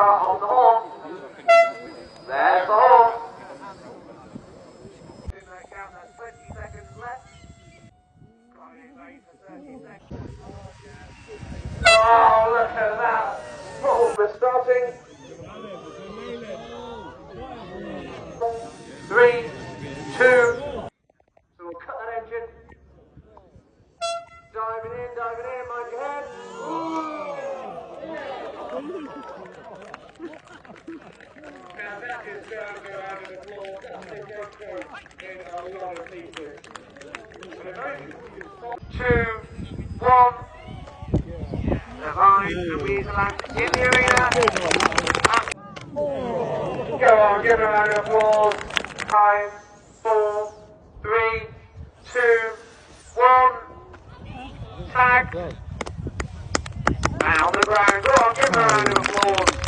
On the horn. There's the horn. In that count, that's 20 seconds left. Oh, look at that. Oh, we're starting. 3, 2. So we'll cut that engine. Diving in, mind your head. Now that is going to go out of the floor. I think it's going in a lot of pieces. 2, 1. The vine, the weasel in the arena. Go on, give a round of applause. 5, 4, 3, 2, 1. Tag. And on the ground. Go on, give a round of applause.